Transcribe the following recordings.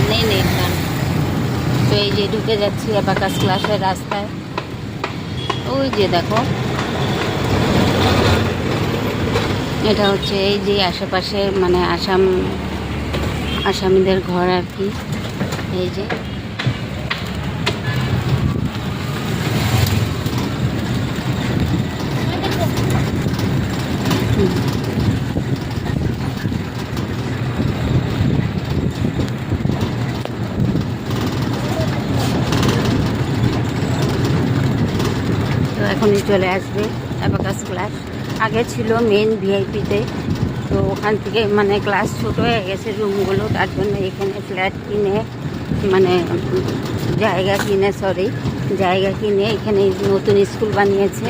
নেই নেই গান। তো এই যে ঢুকে যাচ্ছি অ্যাবাকাস ক্লাসের রাস্তায়। ওই যে দেখো, এটা হচ্ছে এই যে আশেপাশে মানে আসামিদের ঘর আর কি। এই যে তো এখনই চলে আসবে অ্যাবাকাস ক্লাস। আগে ছিল মেন ভিআইপিতে, তো ওখান থেকে মানে ক্লাস ছোট হয়ে গেছে রুমগুলো, তার জন্য এখানে ফ্ল্যাট কিনে মানে জায়গা কিনে এখানে নতুন স্কুল বানিয়েছে।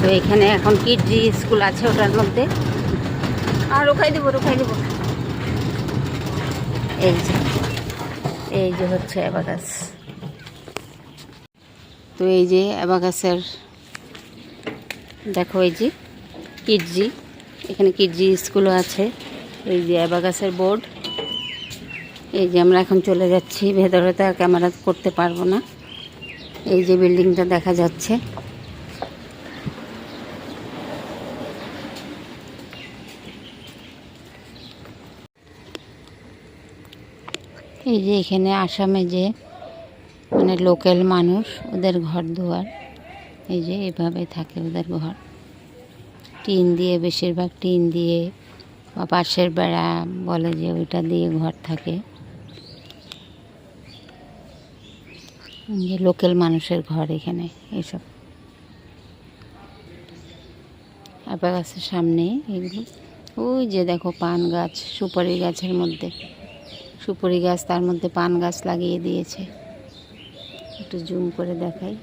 তো এখানে এখন কিডজি স্কুল আছে ওটার মধ্যে। আর রোখাই দেবো এই যে হচ্ছে অ্যাবাকাস। তো এই যে অ্যাবাকাসের দেখো, এই যে কিডজি, এখানে কিডজি স্কুলও আছে। এই যে অ্যাবাকাসের বোর্ড। এই যে আমরা এখন চলে যাচ্ছি, ভেতরে তো আর ক্যামেরা করতে পারবো না। এই যে বিল্ডিংটা দেখা যাচ্ছে। এই যে এখানে আসামে যে মানে লোকাল মানুষ, ওদের ঘর দুয়ার এই যে এভাবে থাকে। ওদের ঘর টিন দিয়ে, বেশিরভাগ টিন দিয়ে বা পাশের বেড়া বলে যে ওইটা দিয়ে ঘর থাকে। যে লোকাল মানুষের ঘর এখানে এইসব। অ্যাবাকাসের সামনে এগুলো। ওই যে দেখো পান গাছ, সুপারি গাছের মধ্যে সুপারি গাছ, তার মধ্যে পান গাছ লাগিয়ে দিয়েছে। একটু জুম করে দেখাই।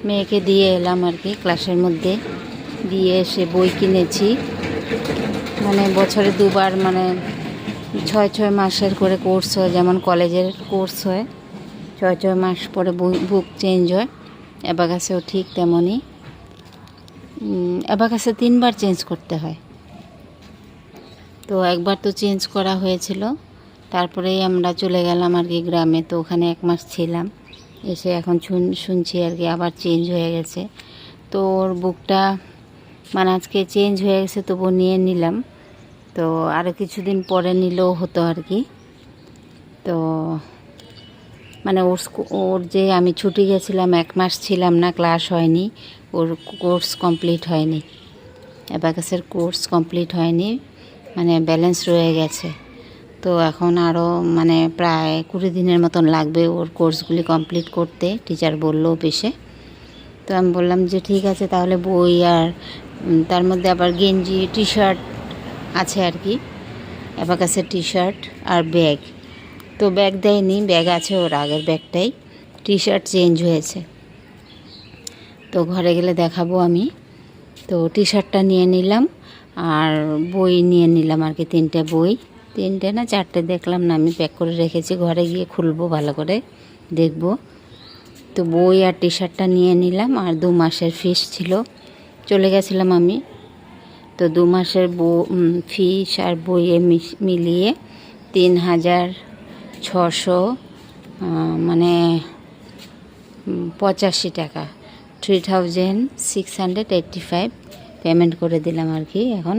মেয়েকে দিয়ে এলাম আর কি ক্লাসের মধ্যে, দিয়ে এসে বই কিনেছি। মানে বছরে দুবার, মানে 6 মাসের করে কোর্স হয়, যেমন কলেজের কোর্স হয় 6 মাস পরে বুক চেঞ্জ হয়। অ্যাবাকাসেও ঠিক তেমনই। অ্যাবাকাসে 3বার চেঞ্জ করতে হয়। তো একবার তো চেঞ্জ করা হয়েছিল, তারপরেই আমরা চলে গেলাম আর কি গ্রামে। তো ওখানে 1 মাস ছিলাম, এসে এখন শুনছি আর কি আবার চেঞ্জ হয়ে গেছে। তো ওর বুকটা মানে আজকে চেঞ্জ হয়ে গেছে, তবু নিয়ে নিলাম। তো আরও কিছুদিন পরে নিলেও হতো আর কি। তো মানে ওর যে আমি ছুটি গেছিলাম, 1 মাস ছিলাম না, ক্লাস হয়নি, ওর কোর্স কমপ্লিট হয়নি, অ্যাবাকাসের কোর্স কমপ্লিট হয়নি, মানে ব্যালেন্স রয়ে গেছে। তো এখন আরও মানে প্রায় 20 দিনের মতন লাগবে ওর কোর্সগুলি কমপ্লিট করতে, টিচার বললো অফিসে। তো আমি বললাম যে ঠিক আছে, তাহলে বই আর তার মধ্যে আবার গেঞ্জি টি শার্ট আছে আর কি, অ্যাবাকাসের টি শার্ট আর ব্যাগ। তো ব্যাগ দেয়নি, ব্যাগ আছে ওর আগের ব্যাগটাই, টি শার্ট চেঞ্জ হয়েছে। তো ঘরে গেলে দেখাবো আমি। তো টি শার্টটা নিয়ে নিলাম আর বই নিয়ে নিলাম আর কি, 3টে বই, 3টে না 4টে দেখলাম না, আমি প্যাক করে রেখেছি, ঘরে গিয়ে খুলবো ভালো করে দেখব। তো বই আর টি শার্টটা নিয়ে নিলাম। আর 2 মাসের ফিস ছিল, চলে গেছিলাম আমি। তো 2 মাসের ফিস আর বইয়ে মিলিয়ে 3600 মানে 85 টাকা, 3685 পেমেন্ট করে দিলাম আর কি এখন।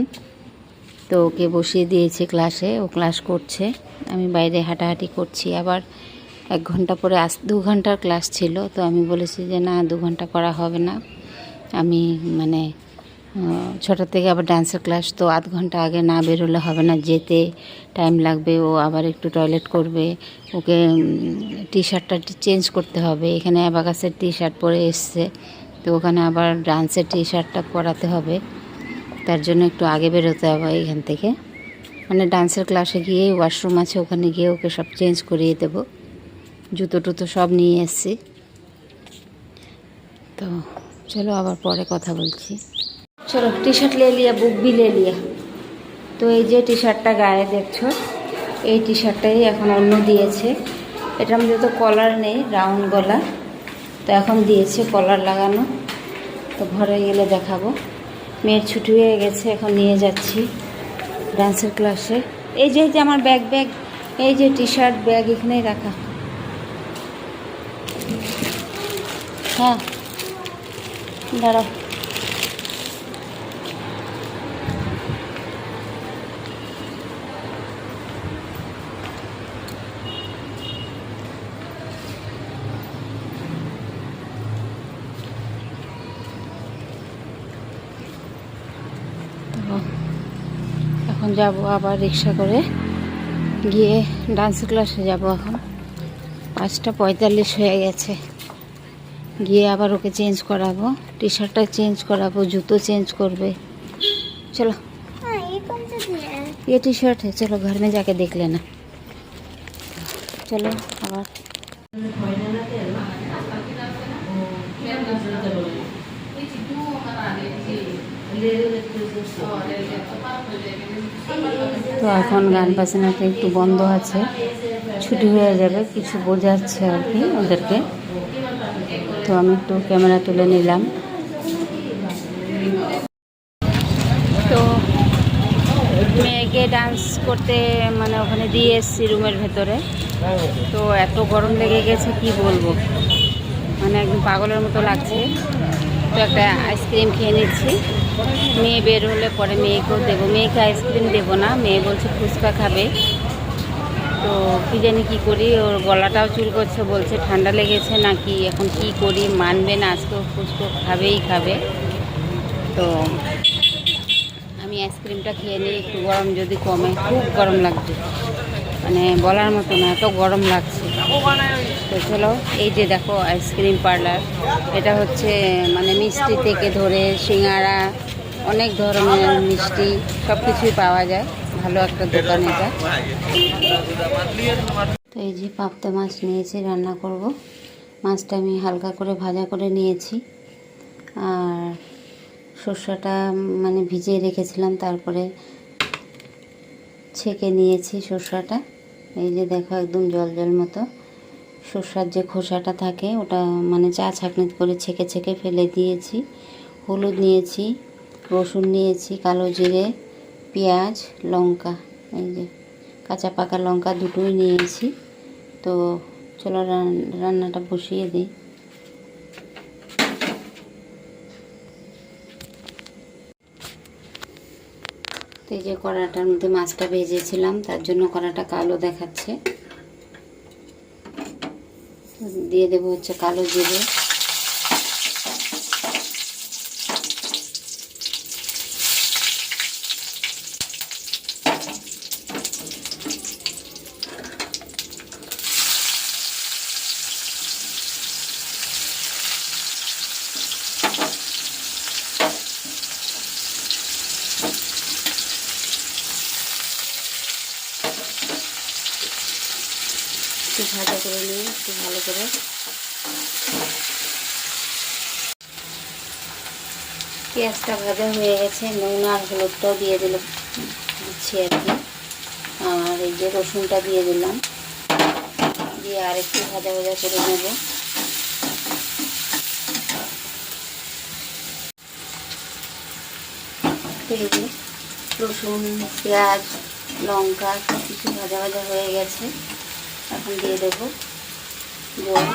তো ওকে বসিয়ে দিয়েছি ক্লাসে, ও ক্লাস করছে, আমি বাইরে হাঁটাহাঁটি করছি। আবার 1 ঘন্টা পরে 2 ঘন্টার ক্লাস ছিল। তো আমি বলেছি যে না, 2 ঘন্টা করা হবে না, আমি মানে 6টা থেকে আবার ডান্সের ক্লাস, তো আধ ঘন্টা আগে না বেরোলে হবে না, যেতে টাইম লাগবে, ও আবার একটু টয়লেট করবে, ওকে টি শার্টটা চেঞ্জ করতে হবে। এখানে অ্যাবাকাসের টি শার্ট পরে এসছে, তো ওখানে আবার ডান্সের টি শার্টটা পরাতে হবে, তার জন্য একটু আগে বেরোতে হবে এখান থেকে। মানে ডান্সের ক্লাসে গিয়ে ওয়াশরুম আছে, ওখানে গিয়ে ওকে সব চেঞ্জ করিয়ে দেব। জুতো টুতো সব নিয়ে এসছি। তো চলো আবার পরে কথা বলছি। চলো, टी शर्ट ले लिया, बुक भी ले लिया। তো এই যে টি শার্টটা গায়ে দেখছো, এই টি শার্টটাই এখন অন্য দিয়েছে। এটার মধ্যে তো কলার নেই, রাউন্ড গলা, তো এখন দিয়েছে কলার লাগানো। তো ঘরে গেলে দেখাবো। মেয়ের ছুটি হয়ে গেছে, এখন নিয়ে যাচ্ছি ডান্সের ক্লাসে। এই যে আমার ব্যাগ এই যে টি শার্ট ব্যাগ এখানেই রাখা। হ্যাঁ দাঁড়াও। এখন যাব আবার রিক্সা করে, গিয়ে ডান্স ক্লাসে যাব। এখন 5:45 হয়ে গেছে। গিয়ে আবার ওকে চেঞ্জ করাবো, টি শার্টটা চেঞ্জ করাবো, জুতো চেঞ্জ করবে। चलो ये टी शर्ट है, चलो घर में जाके देख लेना। चलो আবার তো এখন গান বাজনাটা একটু বন্ধ আছে, ছুটি হয়ে যাবে, কিছু বোঝাচ্ছে আর কি ওদেরকে। তো আমি একটু ক্যামেরা তুলে নিলাম। তো মেয়েকে ডান্স করতে মানে ওখানে দিয়ে এসছি রুমের ভেতরে। তো এত গরম লেগে গেছে কি বলবো, মানে একদম পাগলের মতো লাগছে। তো একটা আইসক্রিম খেয়ে নিচ্ছি, মেয়ে বের হলে পরে মেয়েকেও দেবো। মেয়েকে আইসক্রিম দেবো না, মেয়ে বলছে ফুচকা খাবে। তো কী জানি কী করি, ওর গলাটাও চুল করছে, বলছে ঠান্ডা লেগেছে নাকি, এখন কি করি, মানবে না, আজকেও ফুচকা খাবে। তো আমি আইসক্রিমটা খেয়ে নিই, একটু গরম যদি কমে। খুব গরম লাগছে, মানে বলার মতো না, এত গরম লাগছে। তো চলো, এই যে দেখো আইসক্রিম পার্লার। এটা হচ্ছে মানে মিষ্টি থেকে ধরে সিঙ্গারা, অনেক ধরনের মিষ্টি সব কিছুই পাওয়া যায়। ভালো একটা দোকান এটা। তো এই যে পাবদা মাছ নিয়েছি, রান্না করব। মাছটা আমি হালকা করে ভাজা করে নিয়েছি, আর সর্ষেটা মানে ভিজিয়ে রেখেছিলাম, তারপরে ছেঁকে নিয়েছি সর্ষেটা। এই যে দেখো একদম জল মতো সর্ষার যে খোসাটা থাকে ওটা মানে চা ছাঁকনি করে ছেঁকে ফেলে দিয়েছি। হলুদ নিয়েছি, রসুন নিয়েছি, কালো জিরে, পেঁয়াজ, লঙ্কা, এই যে কাঁচা পাকা লঙ্কা দুটোই নিয়েছি। তো চলো রান্নাটা বসিয়ে দিই। তো এই যে কড়াটার মধ্যে মাছটা ভেজেছিলাম, তার জন্য কড়াটা কালো দেখাচ্ছে। দিয়ে দেবো হচ্ছে কালো জিরে, একটু ভাজা করে নিই একটু ভালো করে। পেঁয়াজটা ভাজা হয়ে গেছে, নুন আর হলুদটাও দিয়ে দিচ্ছি আর কি। আর এই যে রসুনটা দিয়ে দিলাম, দিয়ে আর একটু ভাজা করে নেব। এই যে রসুন, পেঁয়াজ, লঙ্কা সব কিছু ভাজা হয়ে গেছে। এখন দিয়ে দেবো জল।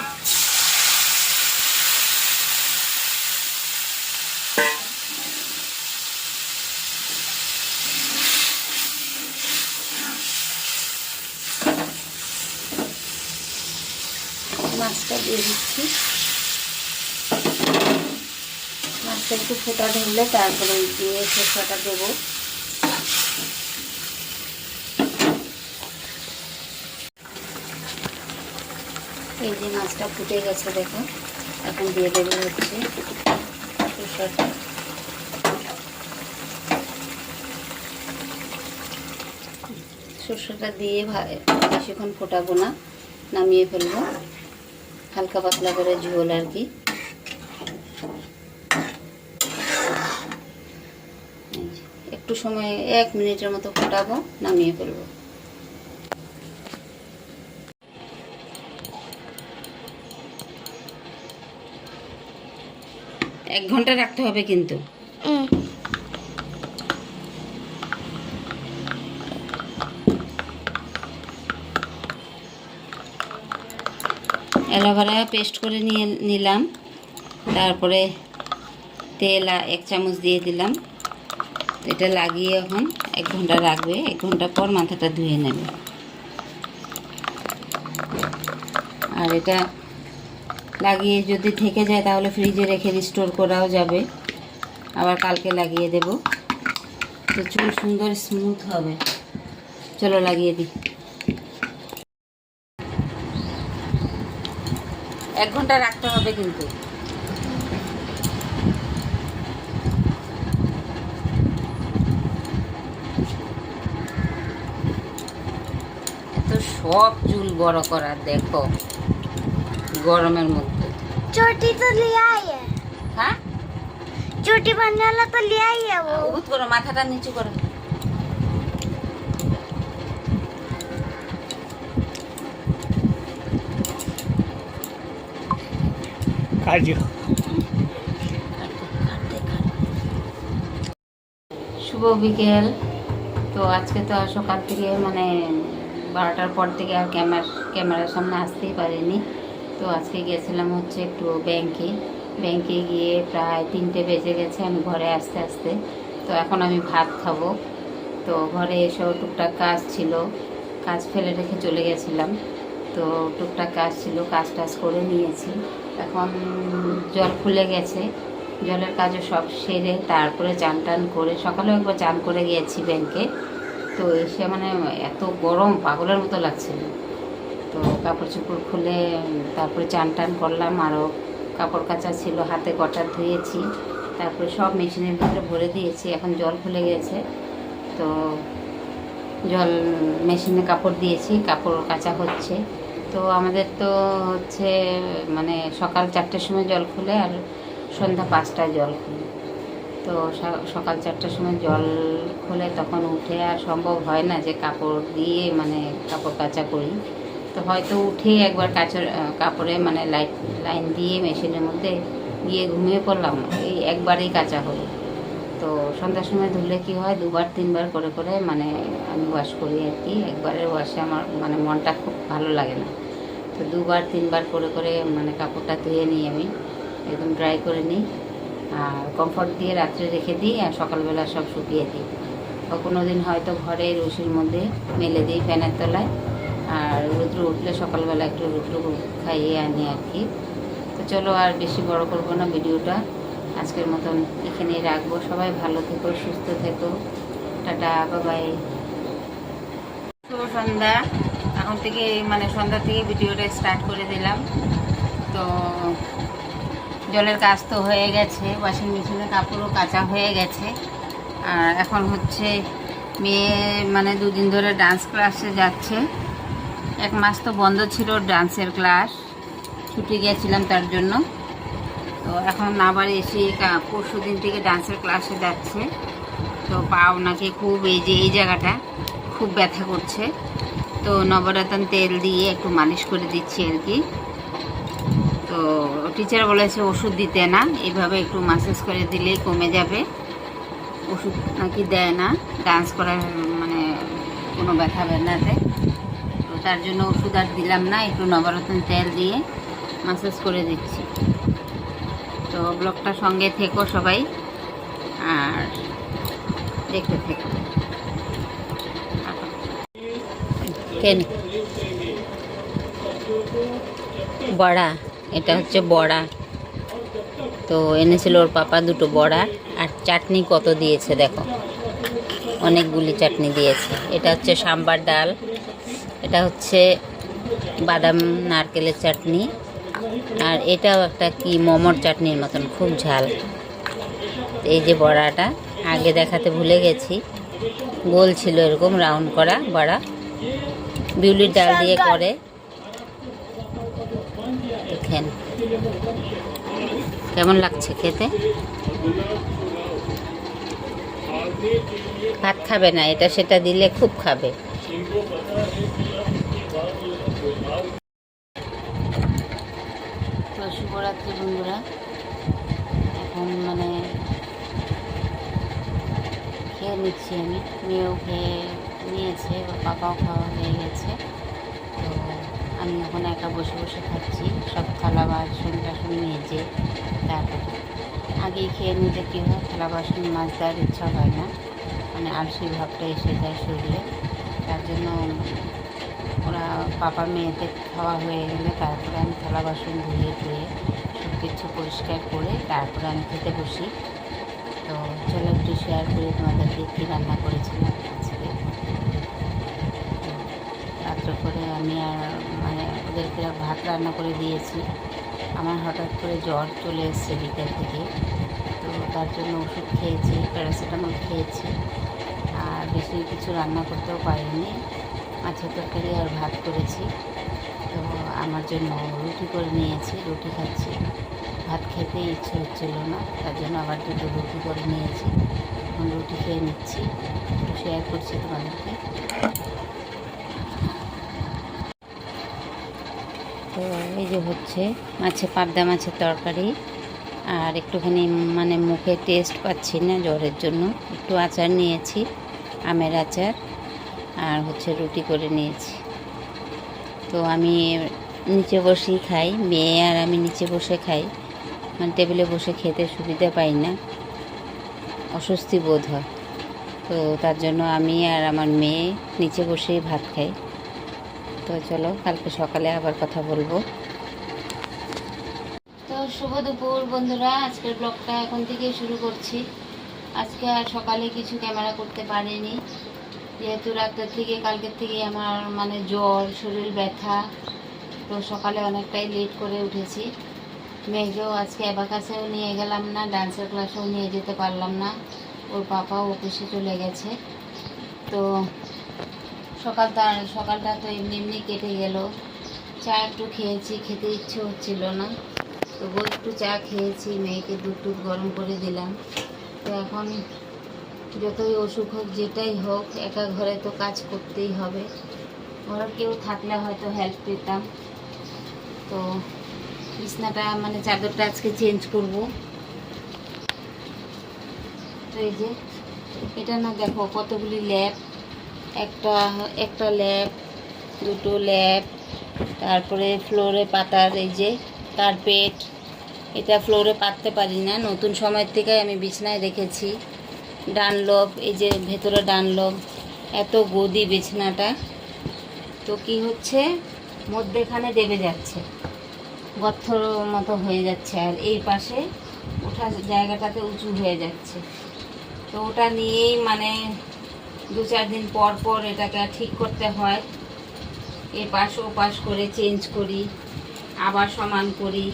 মাছটা দিয়ে দিচ্ছি। মাছটা একটু ফোটা ধরলে তারপরে দিয়ে সরষেটা দেবো। এই যে মাছটা ফুটে গেছে দেখো, এখন দিয়ে দেবো হচ্ছে সরষেটা। সরষেটা দিয়ে বেশিক্ষণ ফোটাবো না, নামিয়ে ফেলবো। হালকা পাতলা করে ঝোল আর কি। একটু সময় 1 মিনিটের মতো ফোটাবো, নামিয়ে ফেলবো। 1 ঘন্টা রাখতে হবে কিন্তু। অ্যালোভেরা পেস্ট করে নিলাম, তারপরে তেল 1 চামচ দিয়ে দিলাম। এটা লাগিয়ে এখন 1 ঘন্টা রাখবে। 1 ঘন্টা পর মাথাটা ধুয়ে নেবে। আর এটা লাগিয়ে যদি থেকে যায় তাহলে ফ্রিজে রেখে স্টোর করাও যাবে, আবার কালকে লাগিয়ে দেব। তো চুল সুন্দর স্মুথ হবে। চলো লাগিয়ে দিই। 1 ঘন্টা রাখতে হবে কিন্তু। এত সব চুল বড় করার দেখো গরমের মধ্যে। चोटी तो ले आई है। হ্যাঁ, चोटी बनने वाला तो ले आई है वो। উঠ করো, মাথাটা নিচু করো। শুভ বিকেল। তো আজকে তো সকাল থেকে মানে 12টার পর থেকে আর ক্যামেরার সামনে আসতেই পারিনি। তো আজকে গেছিলাম হচ্ছে একটু ব্যাংকে গিয়ে প্রায় 3টে বেজে গেছে আমি ঘরে আসতে আসতে। তো এখন আমি ভাত খাবো। তো ঘরে এসেও টুকটাক কাজ ছিল, কাজ ফেলে রেখে চলে গেছিলাম। তো টুকটাক কাজ ছিল, কাজ টাজ করে নিয়েছি। এখন জল খুলে গেছে, জলের কাজও সব সেরে তারপরে চান টান করে, সকালেও একবার চান করে গিয়েছি ব্যাংকে। তো এসে মানে এত গরম পাগলের মতো লাগছিল। তো কাপড় চোপড় খুলে তারপরে চান টান করলাম। আরও কাপড় কাচা ছিল, হাতে কটা ধুয়েছি, তারপরে সব মেশিনের ভিতরে ভরে দিয়েছি। এখন জল খুলে গেছে, তো জল মেশিনে কাপড় দিয়েছি, কাপড় কাচা হচ্ছে। তো আমাদের তো হচ্ছে মানে সকাল 4টের সময় জল খুলে আর সন্ধ্যা 5টায় জল খুলে। তো সকাল 4টার সময় জল খুলে তখন উঠে আর সম্ভব হয় না যে কাপড় দিয়ে মানে কাপড় কাচা করি। তো হয়তো উঠে একবার কাপড়ে মানে লাইন দিয়ে মেশিনের মধ্যে গিয়ে ঘুমিয়ে পড়লাম, এই একবারেই কাচা হলো। তো সন্ধ্যার সময় ধুলে কি হয় 2বার 3বার করে করে মানে আমি ওয়াশ করি আর কি। একবারের ওয়াশে আমার মানে মনটা খুব ভালো লাগে না। তো 2বার 3বার করে করে মানে কাপড়টা ধুয়ে নিই, আমি একদম ড্রাই করে নিই আর কমফর্ট দিয়ে রাত্রে রেখে দিই আর সকালবেলা সব শুকিয়ে দিই। বা কোনো দিন হয়তো ঘরে রশির মধ্যে মেলে দিই ফ্যানের তলায়, আর রৌদ্র উঠলে সকালবেলা একটু রৌদ্র খাইয়ে আনি আর কি। তো চলো আর বেশি বড় করবো না ভিডিওটা, আজকের মতন এখানেই রাখবো। সবাই ভালো থেকো, সুস্থ থেকো, টাটা, বাবাই। শুভ সন্ধ্যা। এখন থেকে মানে সন্ধ্যা থেকে ভিডিওটা স্টার্ট করে দিলাম। তো জলের কাজ তো হয়ে গেছে, ওয়াশিং মেশিনে কাপড়ও কাচা হয়ে গেছে। আর এখন হচ্ছে মেয়ে মানে 2 দিন ধরে ডান্স ক্লাসে যাচ্ছে। 1 মাস তো বন্ধ ছিল ডান্সের ক্লাস, ছুটি গিয়েছিলাম তার জন্য। তো এখন আবার এসে পরশু দিন থেকে ডান্সের ক্লাসে যাচ্ছে। তো পাও নাকি খুব এই জায়গাটা খুব ব্যথা করছে। তো নবরত্ন তেল দিয়ে একটু মালিশ করে দিচ্ছি আর কি। তো টিচার বলেছে ওষুধ দিতে না, এইভাবে একটু মাসাজ করে দিলেই কমে যাবে। ওষুধ নাকি দেয় না ডান্স করার মানে কোনো ব্যথা বেদনাতে। তো তার জন্য ওষুধ আর দিলাম না, একটু নবরত্ন তেল দিয়ে মাসাজ করে দিচ্ছি। তো ব্লগটা সঙ্গে থেকো সবাই আর দেখতে থেকো। কেন বড়া, এটা হচ্ছে বড়া। তো এনেছিল ওর পাপা 2টো বড়া, আর চাটনি কত দিয়েছে দেখো, অনেকগুলি চাটনি দিয়েছে। এটা হচ্ছে সাম্বার ডাল, এটা হচ্ছে বাদাম নারকেলের চাটনি, আর এটাও একটা কি মোমোর চাটনির মতন, খুব ঝাল। এই যে বড়াটা আগে দেখাতে ভুলে গেছি, গোল ছিল এরকম রাউন্ড করা বড়া, বিউলির ডাল দিয়ে করে। দেখেন কেমন লাগছে খেতে। ভাত খাবে না, এটা সেটা দিলে খুব খাবে। শুভরাত্রি বন্ধুরা। এখন মানে খেয়ে নিচ্ছি আমি, মেয়েও খেয়ে নিয়েছে, ওর পাপাও খাওয়া হয়ে গেছে। তো আমি এখন একা বসে বসে খাচ্ছি, সব থালা বাসন টাসন মেজে। তারপরে আগেই খেয়ে নিতে কী হয়, থালা বাসন মাছ দেওয়ার ইচ্ছা হয় না, মানে আলসি ভাবটা এসে যায় শরীরে। তার জন্য ওরা পাপা মেয়েদের খাওয়া হয়ে গেলে তারপরে আমি থালা বাসন ধুয়ে সব কিছু পরিষ্কার করে তারপরে আমি খেতে বসি। তো চলো একটু শেয়ার করি তোমাদেরকে কী রান্না করেছিলাম আজকে। রাত্রে করে আমি আর মানে ওদেরকে ভাত রান্না করে দিয়েছি। আমার হঠাৎ করে জ্বর চলে এসছে বিকেল থেকে, তো তার জন্য ওষুধ খেয়েছি, প্যারাসিটামল খেয়েছি, আর বেশি কিছু রান্না করতেও পারিনি। মাছের তরকারি আর ভাত করেছি। তো আমার জন্য রুটি করে নিয়েছি, রুটি খাচ্ছি। ভাত খেতে ইচ্ছে হচ্ছিল না, তার জন্য আবার দুটো রুটি করে নিয়েছি। এখন রুটি খেয়ে নিচ্ছি, শেয়ার করছি তোমাদেরকে। তো এই যে হচ্ছে পাবদা মাছের তরকারি, আর একটুখানি মানে মুখে টেস্ট পাচ্ছি না জ্বরের জন্য, একটু আচার নিয়েছি, আমের আচার, আর হচ্ছে রুটি করে নিয়েছি। তো আমি নিচে বসেই খাই, মেয়ে আর আমি নিচে বসে খাই, মানে টেবিলে বসে খেতে সুবিধা পাই না, অস্বস্তি বোধ হয়। তো তার জন্য আমি আর আমার মেয়ে নিচে বসেই ভাত খাই। তো চলো কালকে সকালে আবার কথা বলবো। তো শুভ দুপুর বন্ধুরা, আজকের ব্লগটা এখন থেকেই শুরু করছি। আজকে আর সকালে কিছু ক্যামেরা করতে পারিনি, যেহেতু রাতের থেকে কালকের থেকে আমার মানে জ্বর, শরীর ব্যথা। তো সকালে অনেকটাই লেট করে উঠেছি। মেয়েকেও আজকে অ্যাবাকাসেও নিয়ে গেলাম না, ডান্সের ক্লাসেও নিয়ে যেতে পারলাম না, ওর পাপাও অফিসে চলে গেছে। তো সকালটা তো এমনি এমনি কেটে গেল। চা একটু খেয়েছি, খেতে ইচ্ছে হচ্ছিল না, তবুও একটু চা খেয়েছি, মেয়েকে দুধ গরম করে দিলাম। তো এখন যতই অসুখ হোক, যেটাই হোক, একা ঘরে তো কাজ করতেই হবে। ঘরে কেউ থাকলে হয়তো হেল্প পেতাম। তো বিছনাটা মানে চাদরটা আজকে চেঞ্জ করব। তো এই যে এটা না, দেখো কতগুলি ল্যাপ, একটা ল্যাপ, দুটো ল্যাপ, তারপরে ফ্লোরে পাতার এই যে কার্পেট, এটা ফ্লোরে পাততে পারি না, নতুন সময়ের থেকে আমি বিছনায় রেখেছি। ডানলপ, এই যে ভেতরে ডানলপ, এত গদি বিছনাটা। তো কি হচ্ছে, মধ্যেখানে দেবে যাচ্ছে, গর্থর মতো হয়ে যাচ্ছে, আর এই পাশে ওঠার জায়গাটাতে উঁচু হয়ে যাচ্ছে। তো ওটা নিয়েই মানে 2-4 দিন পর পর এটাকে ঠিক করতে হয়, এপাশ ওপাশ করে চেঞ্জ করি, আবার সমান করি,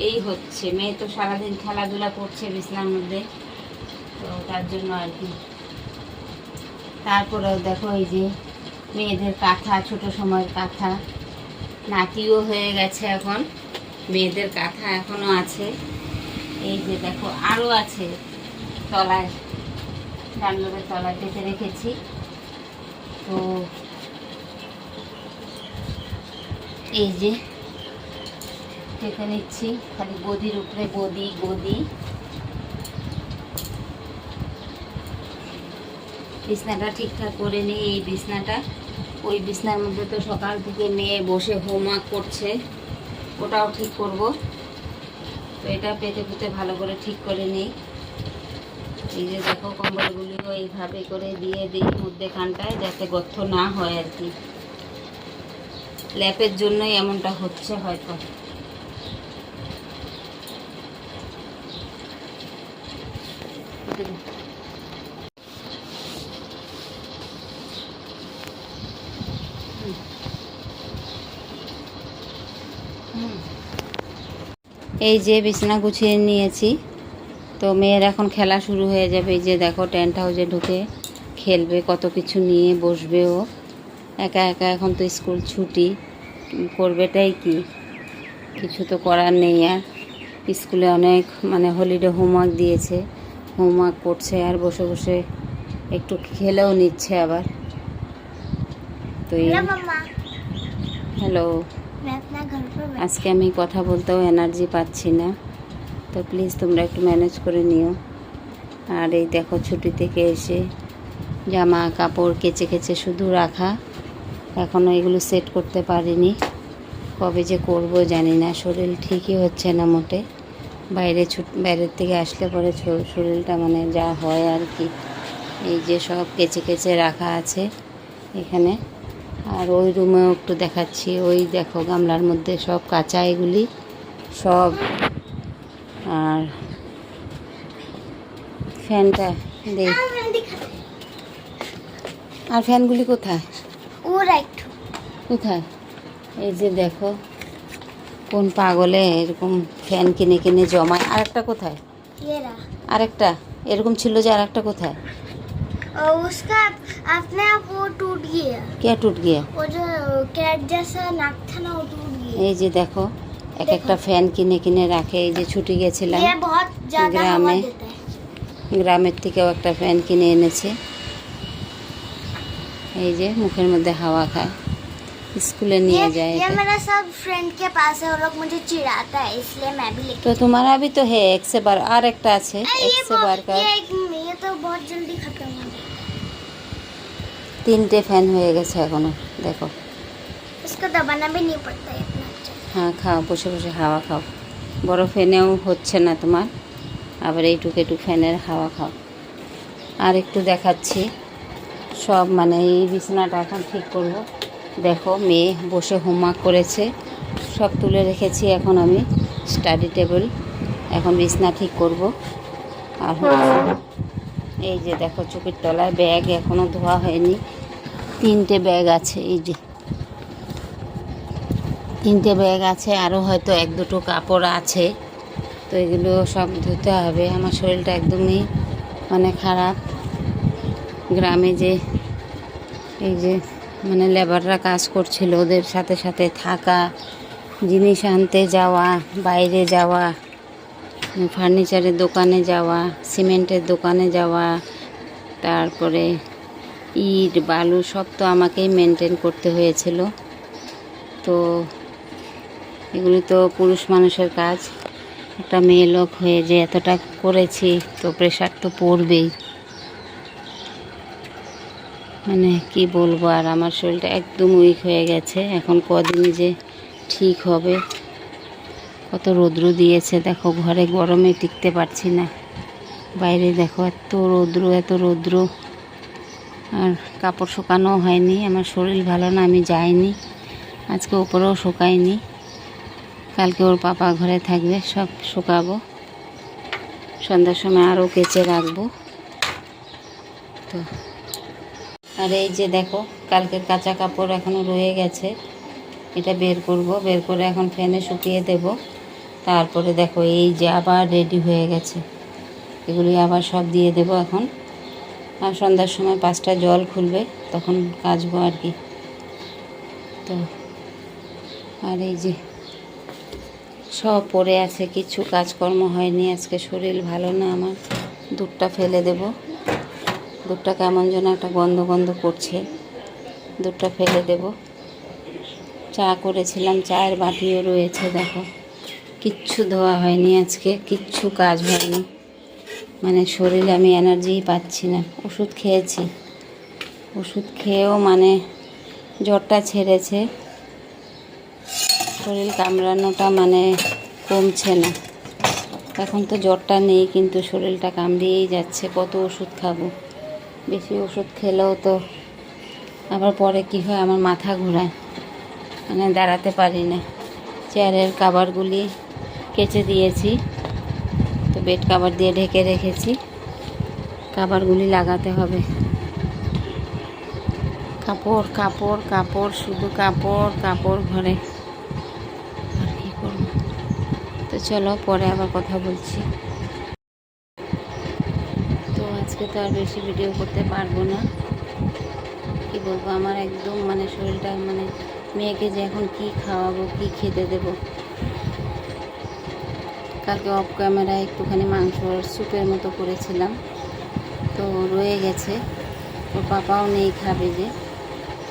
এই হচ্ছে। মেয়ে তো সারাদিন খেলাধুলা করছে বিছনার মধ্যে, তো তার জন্য আর কি। তারপরেও দেখো এই যে মেয়েদের কাঁথা, ছোট সময়ের কাঁথা, নাতিও হয়ে গেছে এখন, মেয়েদের কাঁথা এখনও আছে। এই যে দেখো আরও আছে, তলায় ডানলোরের তলায় পেতে রেখেছি। তো এই যে পেতে নিচ্ছি, খালি গদির উপরে গদি। বিছনাটা ঠিকঠাক করে নিই। এই বিছনাটা, ওই বিছনার মধ্যে তো সকাল থেকে মেয়ে বসে হোমওয়ার্ক করছে, ওটাও ঠিক করব। তো এটা পেতে ভালো করে ঠিক করে নিই। এই যে দেখো কম্বলগুলিও এইভাবে করে দিয়ে দিই মধ্যেখানটায়, যাতে গর্ত না হয় আর কি। ল্যাপের জন্যই এমনটা হচ্ছে হয়তো। এই যে বিছানা গুছিয়ে নিয়েছি। তো মেয়ের এখন খেলা শুরু হয়ে যাবে। এই যে দেখো টেন্ট হাউসে ঢুকে খেলবে, কত কিছু নিয়ে বসবে ও একা একা। এখন তো স্কুল ছুটি, করবেটাই কি, কিছু তো করার নেই। আর স্কুলে অনেক মানে হলিডে হোমওয়ার্ক দিয়েছে, হোমওয়ার্ক করছে, আর বসে বসে একটু খেলেও নিচ্ছে আবার। তো হ্যালো, আজকে আমি কথা বলতেও এনার্জি পাচ্ছি না, তো প্লিজ তোমরা একটু ম্যানেজ করে নিও। আর এই দেখো ছুটি থেকে এসে জামা কাপড় কেচে কেচে শুধু রাখা, এখনও এগুলো সেট করতে পারিনি। কবে যে করব জানি না, শরীর ঠিকই হচ্ছে না মোটে। বাইরের থেকে আসলে পরে শরীরটা মানে যা হয় আর কি। এই যে সব কেচে কেচে রাখা আছে এখানে। আর ওই রুমেও একটু দেখাচ্ছি, ওই দেখো গামলার মধ্যে সব কাঁচা এগুলি সব। আর ফ্যানটা দেখ, আর ফ্যানগুলি কোথায় ওরা একটু কোথায়? এই যে দেখো কোন পাগলে এরকম ফ্যান কিনে কিনে জমায়। আরেকটা কোথায়? এরা আরেকটা এরকম ছিল যে, আরেকটা কোথায়? और उसका अपने आप वो टूट गया। কে টুট গিয়া? वो जो कैट जैसा नाक था ना वो टूट गया। এই যে দেখো এক একটা ফ্যান কিনে কিনে রাখে। এই যে ছুটি গেছিলাম ये बहुत ज्यादा हवा গ্রামে, देता है। গ্রামের থেকেও একটা ফ্যান কিনে এনেছে। এই যে মুখের মধ্যে হাওয়া খায়, স্কুলে নিয়ে যায় ये এটা। मेरा सब फ्रेंड के पास है, वो लोग मुझे चिढ़ाता है इसलिए मैं भी लेके। তো তোমার আবি তো হে এক সে বার, আর একটা আছে अरे এক সে বার কার। ये तो बहुत जल्दी खत्म हो जाएगा। 3টে ফ্যান হয়ে গেছে এখনো দেখো। इसको दबाना भी नहीं पड़ता है इतना अच्छा। হ্যাঁ খাও, বসে বসে হাওয়া খাও। বড় ফ্যানেও হচ্ছে না তোমার, আবার এইটুকু একটু ফ্যানের হাওয়া খাও। আর একটু দেখাচ্ছি সব, মানে এই বিছানাটা এখন ঠিক করব। দেখো মেয়ে বসে হোমওয়ার্ক করেছে, সব তুলে রেখেছি এখন আমি স্টাডি টেবিল। এখন বিছানা ঠিক করব। আর হচ্ছে এই যে দেখো চোখের তলায় ব্যাগ এখনও ধোয়া হয়নি। 3টে ব্যাগ আছে, এই যে 3টে ব্যাগ আছে। আরও হয়তো 1-2টো কাপড় আছে, তো এগুলো সব ধুতে হবে। আমার শরীরটা একদমই মানে খারাপ। গ্রামে যে এই যে মানে লেবাররা কাজ করছিল, ওদের সাথে সাথে থাকা, জিনিস আনতে যাওয়া, বাইরে যাওয়া, ফার্নিচারের দোকানে যাওয়া, সিমেন্টের দোকানে যাওয়া, তারপরে ইট বালু সব তো আমাকেই মেনটেন করতে হয়েছিল। তো এগুলি তো পুরুষ মানুষের কাজ। একটা মেয়ে লোক হয়ে যে এতটা করেছি, তো প্রেশার তো পড়বেই। মানে কি বলবো, আর আমার শরীরটা একদম উইক হয়ে গেছে। এখন কদিন যে ঠিক হবে। কত রৌদ্র দিয়েছে দেখো, ঘরে গরমে টিকতে পারছি না। বাইরে দেখো এত রৌদ্র এত রৌদ্র। আর কাপড় শুকানো হয়নি, আমার শরীর ভালো না, আমি যাইনি আজকে, উপরেও শুকাইনি। কালকে ওর পাপা ঘরে থাকবে, সব শুকাবো। সন্ধ্যার সময় আরও কেচে রাখবো। তো আর এই যে দেখো কালকের কাঁচা কাপড় এখনও রয়ে গেছে, এটা বের করব, বের করে এখন ফ্যানে শুকিয়ে দেব। তারপরে দেখো এই যে আবার রেডি হয়ে গেছে, এগুলি আবার সব দিয়ে দেব এখন। আর সন্ধ্যার সময় 5টা জল খুলবে, তখন কাচবো আর কি। তো আর এই যে সব পড়ে আছে, কিছু কাজকর্ম হয়নি। আজকে শরীর ভালো না আমার। দুধটা ফেলে দেব, দুধটা কেমন যেন একটা গন্ধ গন্ধ করছে, দুধটা ফেলে দেব। চা করেছিলাম, চায়ের বাটিও রয়েছে দেখো, কিচ্ছু ধোয়া হয়নি আজকে, কিচ্ছু কাজ হয়নি। মানে শরীরে আমি এনার্জিই পাচ্ছি না। ওষুধ খেয়েছি, ওষুধ খেয়েও মানে জ্বরটা ছেড়েছে, শরীর কামড়ানোটা মানে কমছে না। এখন তো জ্বরটা নেই, কিন্তু শরীরটা কামড়িয়েই যাচ্ছে। কত ওষুধ খাবো, বেশি ওষুধ খেলেও তো আবার পরে কি হয়, আমার মাথা ঘোরায়, মানে দাঁড়াতে পারি না। চেয়ারের কাভারগুলি কেচে দিয়েছি, তো বেড কাভার দিয়ে ঢেকে রেখেছি, কাভারগুলি লাগাতে হবে। কাপড় কাপড় কাপড়, শুধু কাপড় কাপড় ঘরে, আর কী করবো। তো চলো পরে আবার কথা বলছি। তো আজকে তো আর বেশি ভিডিও করতে পারবো না, কি বলবো, আমার একদম মানে শরীরটা, মানে মেয়েকে যে এখন কি খাওয়াবো, কি খেতে দেবো। কালকে অফ ক্যামেরায় একটুখানি মাংসর স্যুপের মতো করেছিলাম, তো রয়ে গেছে। ওর পাপাও নেই খাবে যে,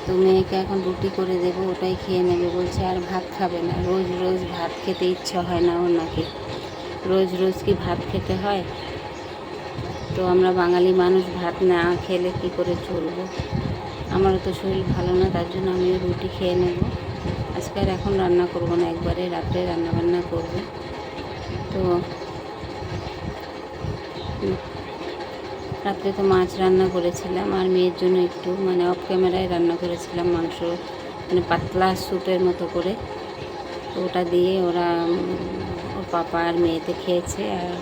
তো মেয়েকে এখন রুটি করে দেবো, ওটাই খেয়ে নেবে বলছে। আর ভাত খাবে না, রোজ রোজ ভাত খেতে ইচ্ছা হয় না ওর নাকি। রোজ রোজ কি ভাত খেতে হয়? তো আমরা বাঙালি মানুষ ভাত না খেলে কি করে চলবো? আমারও তো শরীর ভালো না, তার জন্য আমিও রুটি খেয়ে নেব। আজকে আর এখন রান্না করব না, একবারে রাত্রে রান্না বান্না করবো। তো রাত্রে তো মাছ রান্না করেছিলাম, আর মেয়ের জন্য একটু মানে অফ ক্যামেরায় রান্না করেছিলাম মাংস, মানে পাতলা স্যুপের মতো করে। তো ওটা দিয়ে ওরা ওর পাপা আর মেয়েতে খেয়েছে। আর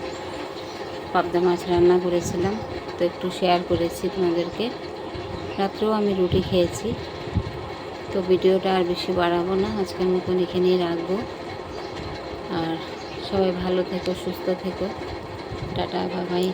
পাবদা মাছ রান্না করেছিলাম, তো একটু শেয়ার করেছি তোমাদেরকে। রাত্রেও আমি রুটি খেয়েছি। তো ভিডিওটা আর বেশি বাড়াবো না, আজকের মতন এখানেই রাখবো। আর সবাই ভালো থেকো, সুস্থ থেকো। Tata, bye bye.